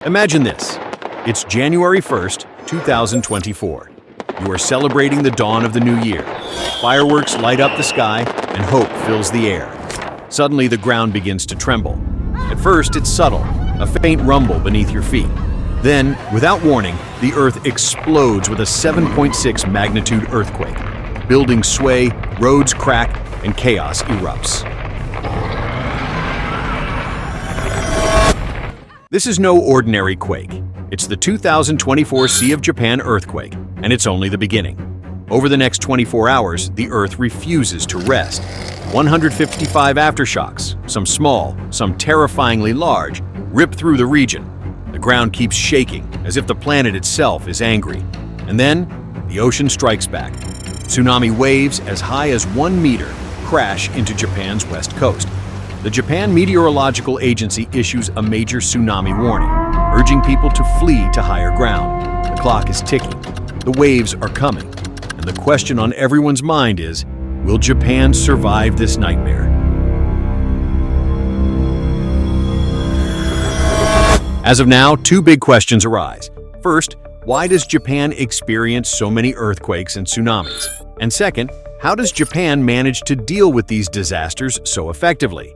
Imagine this. It's January 1st, 2024. You are celebrating the dawn of the new year. Fireworks light up the sky and hope fills the air. Suddenly, the ground begins to tremble. At first, it's subtle, a faint rumble beneath your feet. Then, without warning, the earth explodes with a 7.6 magnitude earthquake. Buildings sway, roads crack, and chaos erupts. This is no ordinary quake. It's the 2024 Sea of Japan earthquake, and it's only the beginning. Over the next 24 hours, the Earth refuses to rest. 155 aftershocks, some small, some terrifyingly large, rip through the region. The ground keeps shaking, as if the planet itself is angry. And then, the ocean strikes back. Tsunami waves as high as 1 meter crash into Japan's west coast. The Japan Meteorological Agency issues a major tsunami warning, urging people to flee to higher ground. The clock is ticking. The waves are coming. And the question on everyone's mind is, will Japan survive this nightmare? As of now, two big questions arise. First, why does Japan experience so many earthquakes and tsunamis? And second, how does Japan manage to deal with these disasters so effectively?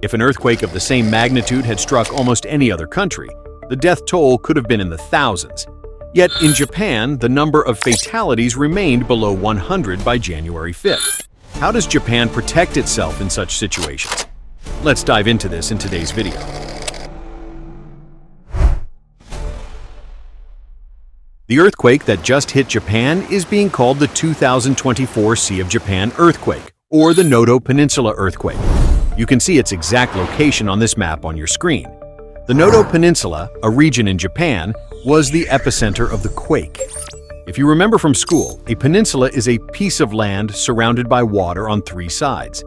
If an earthquake of the same magnitude had struck almost any other country, the death toll could have been in the thousands. Yet in Japan, the number of fatalities remained below 100 by January 5th. How does Japan protect itself in such situations? Let's dive into this in today's video. The earthquake that just hit Japan is being called the 2024 Sea of Japan earthquake, or the Noto Peninsula earthquake. You can see its exact location on this map on your screen. The Noto Peninsula, a region in Japan, was the epicenter of the quake. If you remember from school, a peninsula is a piece of land surrounded by water on three sides.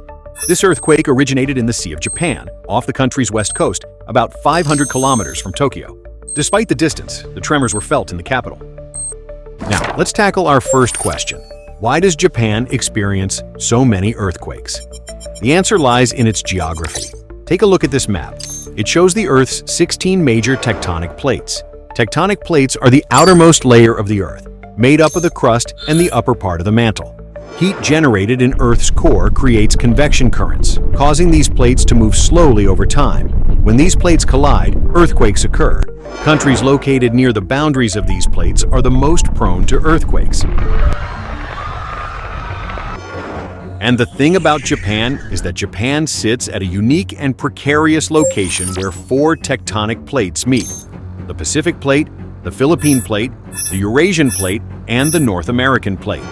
This earthquake originated in the Sea of Japan, off the country's west coast, about 500 kilometers from Tokyo. Despite the distance, the tremors were felt in the capital. Now, let's tackle our first question. Why does Japan experience so many earthquakes? The answer lies in its geography. Take a look at this map. It shows the Earth's 16 major tectonic plates. Tectonic plates are the outermost layer of the Earth, made up of the crust and the upper part of the mantle. Heat generated in Earth's core creates convection currents, causing these plates to move slowly over time. When these plates collide, earthquakes occur. Countries located near the boundaries of these plates are the most prone to earthquakes. And the thing about Japan is that Japan sits at a unique and precarious location where four tectonic plates meet: the Pacific Plate, the Philippine Plate, the Eurasian Plate, and the North American Plate.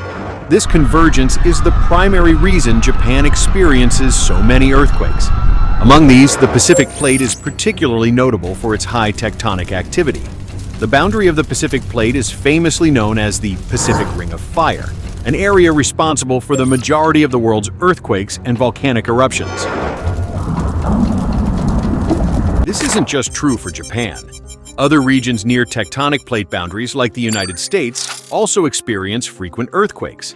This convergence is the primary reason Japan experiences so many earthquakes. Among these, the Pacific Plate is particularly notable for its high tectonic activity. The boundary of the Pacific Plate is famously known as the Pacific Ring of Fire, an area responsible for the majority of the world's earthquakes and volcanic eruptions. This isn't just true for Japan. Other regions near tectonic plate boundaries, like the United States, also experience frequent earthquakes.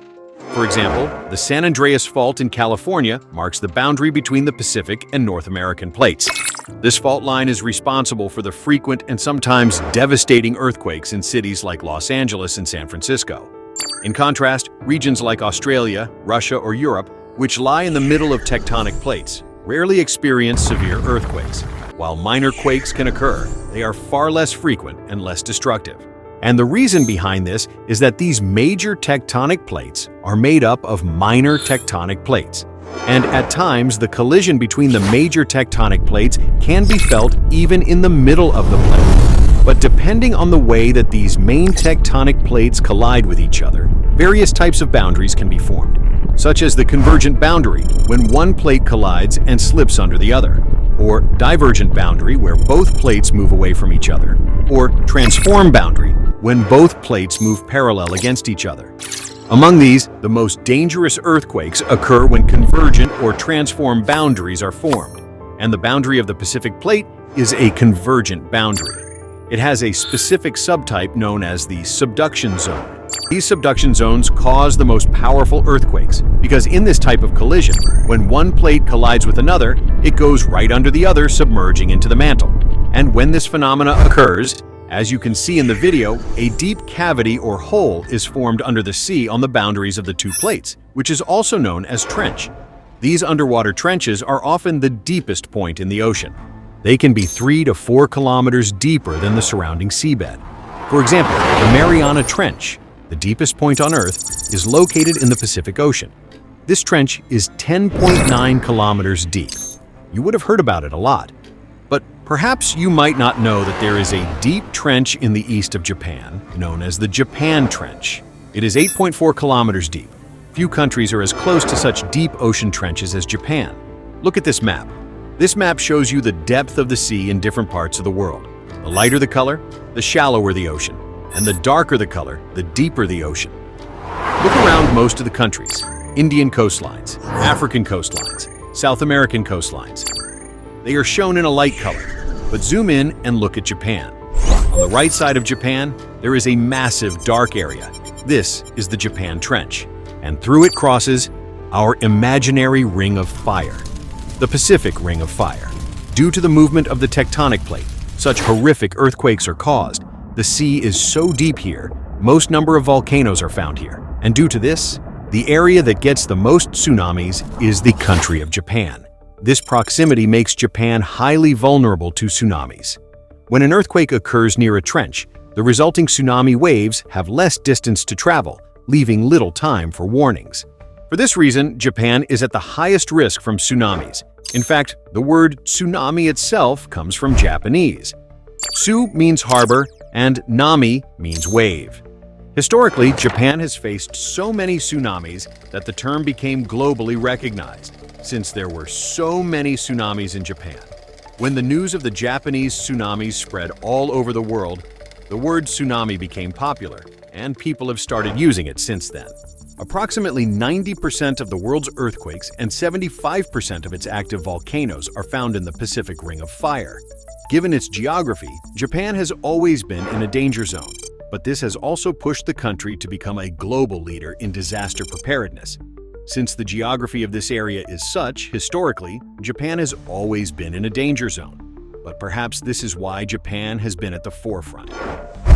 For example, the San Andreas Fault in California marks the boundary between the Pacific and North American plates. This fault line is responsible for the frequent and sometimes devastating earthquakes in cities like Los Angeles and San Francisco. In contrast, regions like Australia, Russia, or Europe, which lie in the middle of tectonic plates, rarely experience severe earthquakes. While minor quakes can occur, they are far less frequent and less destructive. And the reason behind this is that these major tectonic plates are made up of minor tectonic plates. And at times, the collision between the major tectonic plates can be felt even in the middle of the plate. But depending on the way that these main tectonic plates collide with each other, various types of boundaries can be formed, such as the convergent boundary, when one plate collides and slips under the other, or divergent boundary, where both plates move away from each other, or transform boundary, when both plates move parallel against each other. Among these, the most dangerous earthquakes occur when convergent or transform boundaries are formed, and the boundary of the Pacific Plate is a convergent boundary. It has a specific subtype known as the subduction zone. These subduction zones cause the most powerful earthquakes because in this type of collision, when one plate collides with another, it goes right under the other, submerging into the mantle. And when this phenomena occurs, as you can see in the video, a deep cavity or hole is formed under the sea on the boundaries of the two plates, which is also known as trench. These underwater trenches are often the deepest point in the ocean. They can be 3 to 4 kilometers deeper than the surrounding seabed. For example, the Mariana Trench, the deepest point on Earth, is located in the Pacific Ocean. This trench is 10.9 kilometers deep. You would have heard about it a lot. But perhaps you might not know that there is a deep trench in the east of Japan, known as the Japan Trench. It is 8.4 kilometers deep. Few countries are as close to such deep ocean trenches as Japan. Look at this map. This map shows you the depth of the sea in different parts of the world. The lighter the color, the shallower the ocean, and the darker the color, the deeper the ocean. Look around most of the countries: Indian coastlines, African coastlines, South American coastlines. They are shown in a light color, but zoom in and look at Japan. On the right side of Japan, there is a massive dark area. This is the Japan Trench, and through it crosses our imaginary ring of fire, the Pacific Ring of Fire. Due to the movement of the tectonic plate, such horrific earthquakes are caused. The sea is so deep here, most number of volcanoes are found here. And due to this, the area that gets the most tsunamis is the country of Japan. This proximity makes Japan highly vulnerable to tsunamis. When an earthquake occurs near a trench, the resulting tsunami waves have less distance to travel, leaving little time for warnings. For this reason, Japan is at the highest risk from tsunamis. In fact, the word tsunami itself comes from Japanese. Tsu means harbor, and nami means wave. Historically, Japan has faced so many tsunamis that the term became globally recognized, since there were so many tsunamis in Japan. When the news of the Japanese tsunamis spread all over the world, the word tsunami became popular, and people have started using it since then. Approximately 90% of the world's earthquakes and 75% of its active volcanoes are found in the Pacific Ring of Fire. Given its geography, Japan has always been in a danger zone, but this has also pushed the country to become a global leader in disaster preparedness. Since the geography of this area is such, historically, Japan has always been in a danger zone. But perhaps this is why Japan has been at the forefront.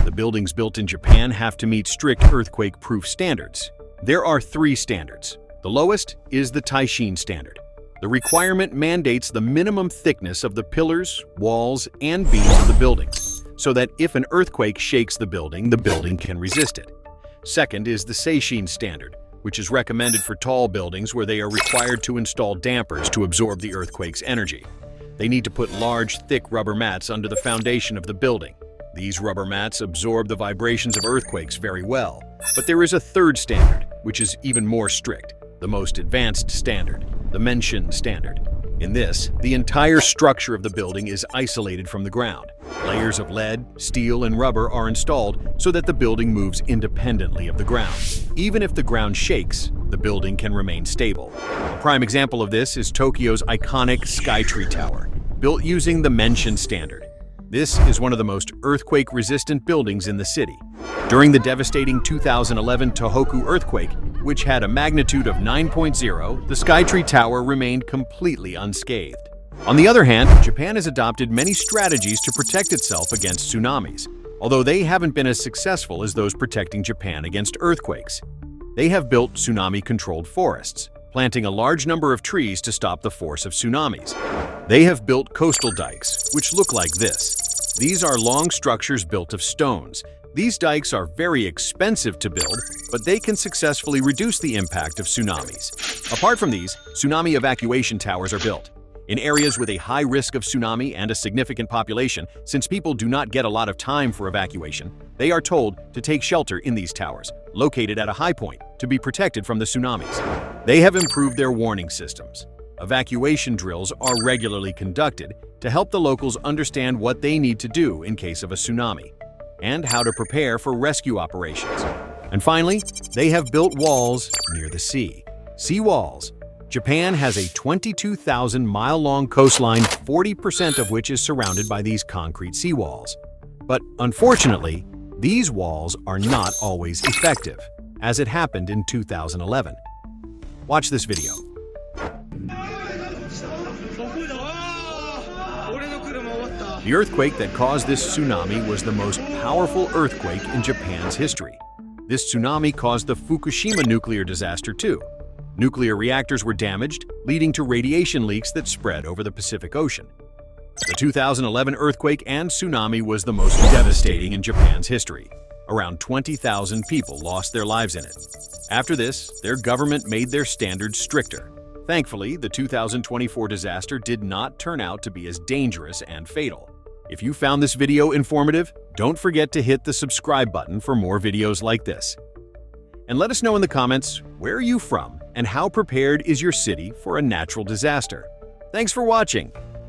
The buildings built in Japan have to meet strict earthquake-proof standards. There are 3 standards. The lowest is the Taishin standard. The requirement mandates the minimum thickness of the pillars, walls, and beams of the buildings, so that if an earthquake shakes the building can resist it. Second is the Seishin standard, which is recommended for tall buildings where they are required to install dampers to absorb the earthquake's energy. They need to put large, thick rubber mats under the foundation of the building. These rubber mats absorb the vibrations of earthquakes very well. But there is a third standard, which is even more strict, the most advanced standard, the Menshin standard. In this, the entire structure of the building is isolated from the ground. Layers of lead, steel, and rubber are installed so that the building moves independently of the ground. Even if the ground shakes, the building can remain stable. A prime example of this is Tokyo's iconic Skytree Tower, built using the Menshin standard. This is one of the most earthquake-resistant buildings in the city. During the devastating 2011 Tohoku earthquake, which had a magnitude of 9.0, the Skytree Tower remained completely unscathed. On the other hand, Japan has adopted many strategies to protect itself against tsunamis, although they haven't been as successful as those protecting Japan against earthquakes. They have built tsunami-controlled forests, planting a large number of trees to stop the force of tsunamis. They have built coastal dikes, which look like this. These are long structures built of stones. These dikes are very expensive to build, but they can successfully reduce the impact of tsunamis. Apart from these, tsunami evacuation towers are built. In areas with a high risk of tsunami and a significant population, since people do not get a lot of time for evacuation, they are told to take shelter in these towers, located at a high point, to be protected from the tsunamis. They have improved their warning systems. Evacuation drills are regularly conducted to help the locals understand what they need to do in case of a tsunami, and how to prepare for rescue operations. And finally, they have built walls near the sea. Sea walls. Japan has a 22,000-mile-long coastline, 40% of which is surrounded by these concrete seawalls. But unfortunately, these walls are not always effective, as it happened in 2011. Watch this video. The earthquake that caused this tsunami was the most powerful earthquake in Japan's history. This tsunami caused the Fukushima nuclear disaster too. Nuclear reactors were damaged, leading to radiation leaks that spread over the Pacific Ocean. The 2011 earthquake and tsunami was the most devastating in Japan's history. Around 20,000 people lost their lives in it. After this, their government made their standards stricter. Thankfully, the 2024 disaster did not turn out to be as dangerous and fatal. If you found this video informative, don't forget to hit the subscribe button for more videos like this. And let us know in the comments, where are you from and how prepared is your city for a natural disaster? Thanks for watching.